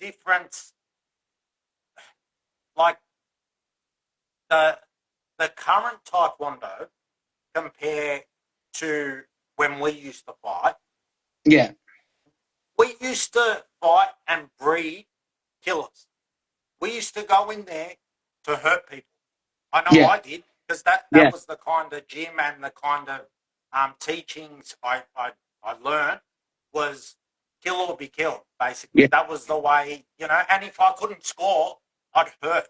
difference, like the current Taekwondo compare to when we used to fight. Yeah. We used to fight and breed killers. We used to go in there to hurt people. I know I did, because that was the kind of gym and the kind of teachings I learned was kill or be killed, basically. That was the way, and if I couldn't score, I'd hurt.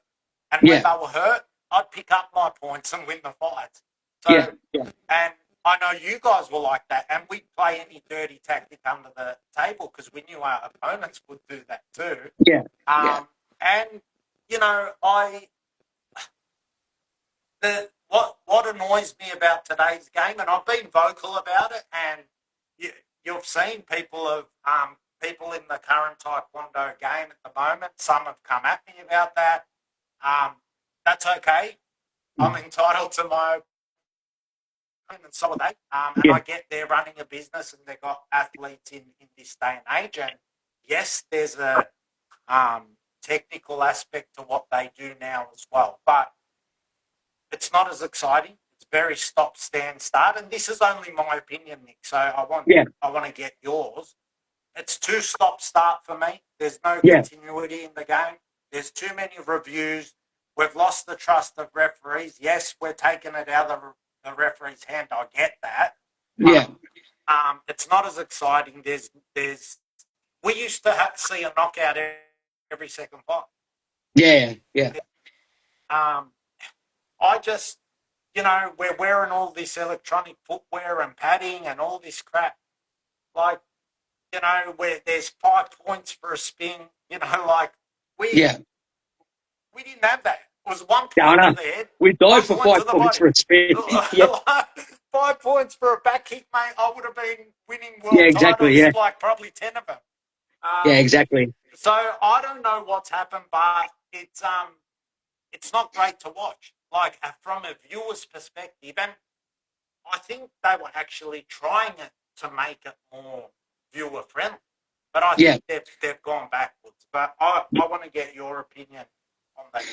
And when they were hurt, I'd pick up my points and win the fights. So, and I know you guys were like that, and we'd play any dirty tactic under the table because we knew our opponents would do that too. And, what annoys me about today's game, and I've been vocal about it, and you've seen people in the current Taekwondo game at the moment. Some have come at me about that. That's okay. I'm entitled to my opinion, and so are they. And I get they're running a business and they've got athletes in this day and age. And yes, there's a technical aspect to what they do now as well. But it's not as exciting. It's very stop, stand, start. And this is only my opinion, Nick. So I want to get yours. It's too stop, start for me. There's no continuity in the game. There's too many reviews. We've lost the trust of referees. Yes, we're taking it out of the referee's hand. I get that. It's not as exciting. We used to see a knockout every second fight. I just, we're wearing all this electronic footwear and padding and all this crap. Like, where there's 5 points for a spin, we didn't have that. It was 1 point to the head. We died for 5 points for a spin. 5 points for a back kick, mate. I would have been winning world titles, like probably 10 of them. Exactly. So I don't know what's happened, but it's not great to watch. Like, from a viewer's perspective, and I think they were actually trying it to make it more viewer friendly, but I think they've gone backwards. But I want to get your opinion on that.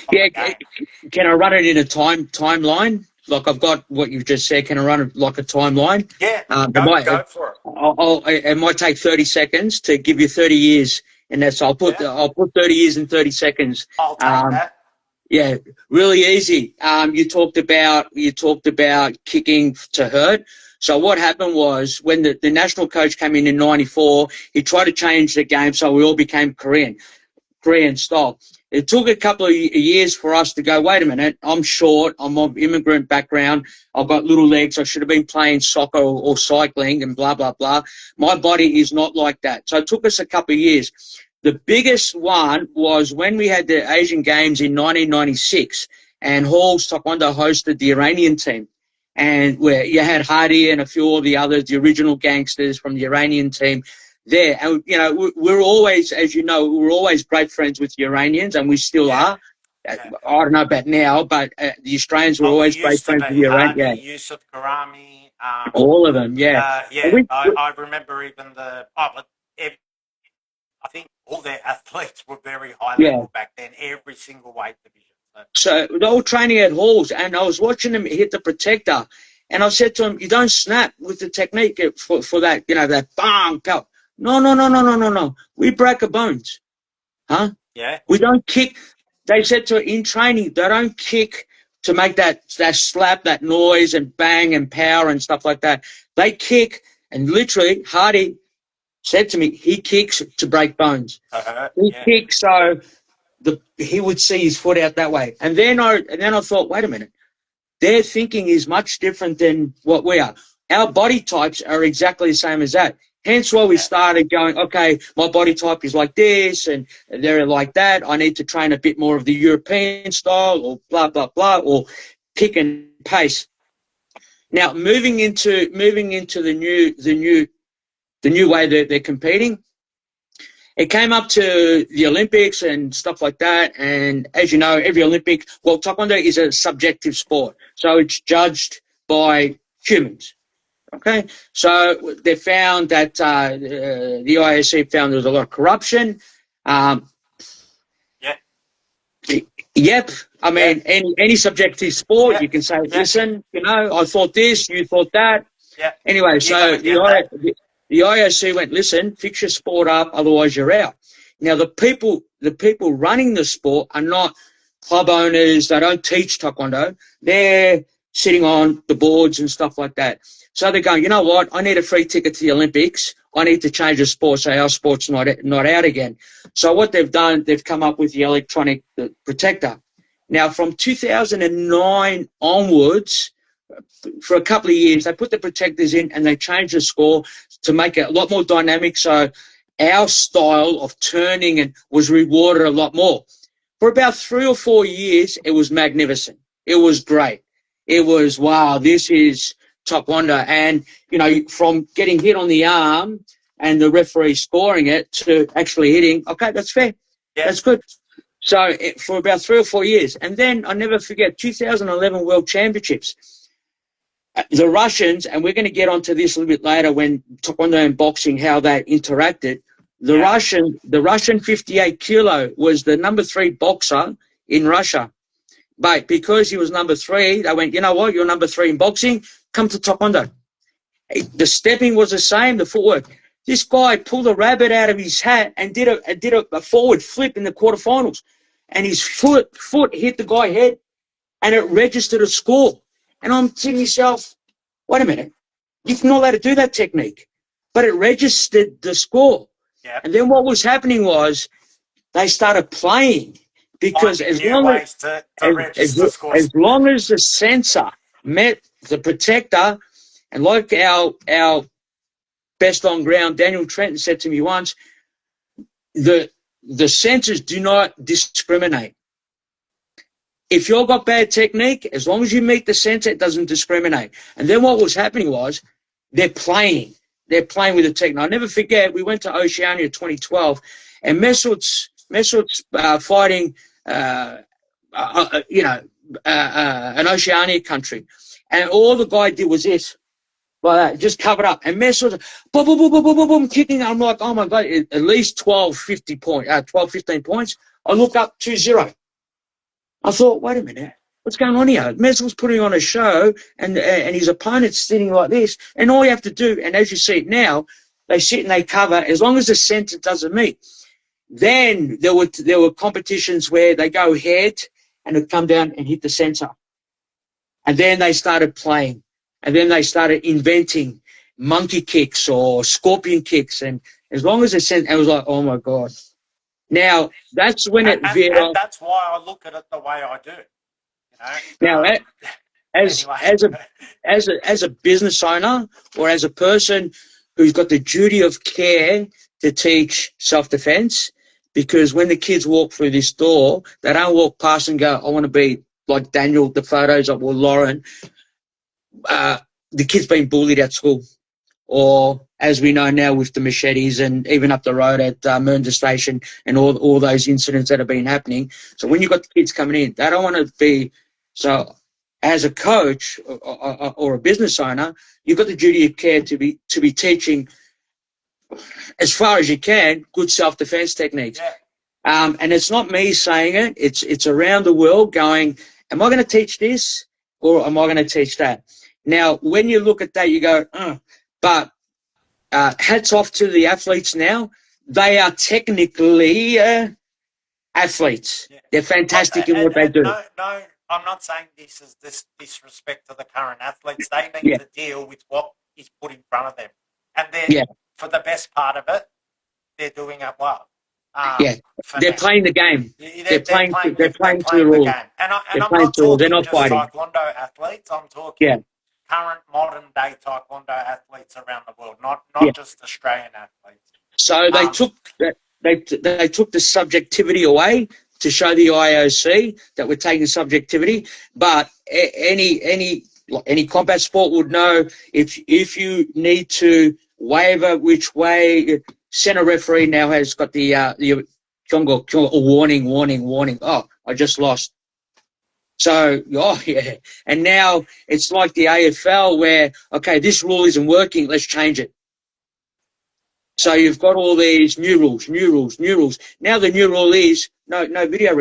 Can I run it in a timeline? Like, I've got what you've just said. Can I run it like a timeline? Yeah, go for it. It might take 30 seconds to give you 30 years, and that's I'll put 30 years in 30 seconds. I'll take that. Yeah, really easy. You talked about kicking to hurt. So what happened was when the national coach came in '94, he tried to change the game so we all became Korean style. It took a couple of years for us to go, wait a minute, I'm short, I'm of immigrant background, I've got little legs, I should have been playing soccer or cycling and blah, blah, blah. My body is not like that. So it took us a couple of years. The biggest one was when we had the Asian Games in 1996 and Hall's Taekwondo hosted the Iranian team. And where you had Hardy and a few of the others, the original gangsters from the Iranian team there. And, we're always, as you know, we're always great friends with the Iranians, and we still are. I don't know about now, but the Australians were always great friends with the Iranians. Yusuf Karami. All of them, I remember even I think all their athletes were very high level back then, every single weight division. So they're all training at Halls, and I was watching them hit the protector, and I said to him, you don't snap with the technique for that, that bang, pow. No. We break our bones. Huh? Yeah. We don't kick. They said in training, they don't kick to make that slap, that noise and bang and power and stuff like that. They kick, and literally, Hardy said to me, he kicks to break bones. He kicks so he would see his foot out that way. And then I thought, wait a minute, their thinking is much different than what we are. Our body types are exactly the same as that. Hence why we started going, okay, my body type is like this and they're like that. I need to train a bit more of the European style or blah, blah, blah, or pick and pace. Now, moving into the new way that they're competing, it came up to the Olympics and stuff like that. And as you know, every Olympic, Taekwondo is a subjective sport. So it's judged by humans. Okay. So they found that the IOC found there was a lot of corruption. Yep. I mean, any subjective sport, Yeah. you can say, Yeah. listen, you know, I thought this, you thought that. Yeah. Anyway, You're going so to get that. the IOC went, listen, fix your sport up, otherwise you're out. Now, the people running the sport are not club owners. They don't teach Taekwondo. They're sitting on the boards and stuff like that. So they're going, you know what? I need a free ticket to the Olympics. I need to change the sport so our sport's not out again. So what they've done, they've come up with the electronic protector. Now, from 2009 onwards, for a couple of years, they put the protectors in and they changed the score to make it a lot more dynamic. So our style of turning and was rewarded a lot more. For about 3 or 4 years, it was magnificent. It was great. It was, wow, this is Taekwondo. And, you know, from getting hit on the arm and the referee scoring it to actually hitting, okay, that's fair. Yeah. That's good. So for about 3 or 4 years. And then I never forget, 2011 World Championships. The Russians, and we're going to get onto this a little bit later when Taekwondo and boxing, how they interacted. The Russian 58 kilo was the number 3 boxer in Russia. But because he was number 3, they went, you know what, you're number 3 in boxing, come to Taekwondo. The stepping was the same, the footwork. This guy pulled a rabbit out of his hat and did a forward flip in the quarterfinals. And his foot hit the guy's head and it registered a score. And I'm thinking to myself, wait a minute, you're not allowed to do that technique. But it registered the score. Yeah. And then what was happening was they started playing because as long as the sensor met the protector, and like our best on ground, Daniel Trenton, said to me once, the sensors do not discriminate. If you've got bad technique, as long as you meet the sensor, it doesn't discriminate. And then what was happening was they're playing. They're playing with the technique. I'll never forget, we went to Oceania 2012, and Mesut's fighting, an Oceania country. And all the guy did was this, like that, just covered up. And Mesut, boom, boom, boom, boom, boom, boom, boom, kicking. I'm like, oh, my God, at least 15 points. I look up 2-0. I thought, wait a minute, what's going on here? Mesut's putting on a show, and his opponent's sitting like this, and all you have to do, and as you see it now, they sit and they cover as long as the center doesn't meet. Then there were competitions where they go head and it come down and hit the center, and then they started playing, and then they started inventing monkey kicks or scorpion kicks, and as long as the center, it was like, oh my God. Now that's when it veered off. And that's why I look at it the way I do. You know? Now, as a business owner or as a person who's got the duty of care to teach self-defense, because when the kids walk through this door, they don't walk past and go, I want to be like Daniel, the photos of, or Lauren. The kid's been bullied at school, or as we know now with the machetes and even up the road at Mernda Station and all those incidents that have been happening. So when you've got the kids coming in, they don't want to be. So as a coach or a business owner, you've got the duty of care to be teaching as far as you can good self-defense techniques. Yeah. And it's not me saying it. It's around the world going, am I going to teach this or am I going to teach that? Now, when you look at that, you go, but hats off to the athletes now. They are technically athletes. Yeah. They're fantastic in what they do. No, I'm not saying this is disrespect to the current athletes. They need to deal with what is put in front of them. And then for the best part of it, they're doing it well. They're playing the game. They're playing to the rules. Game. And I'm not talking they're not just fighting. Taekwondo athletes. I'm talking current modern-day Taekwondo athletes around the world, not just Australian athletes. So they took the subjectivity away to show the IOC that we're taking subjectivity. But any combat sport would know if you need to waver which way. Center referee now has got the warning. Oh, I just lost. So, and now it's like the AFL where, okay, this rule isn't working, let's change it. So you've got all these new rules. Now the new rule is no video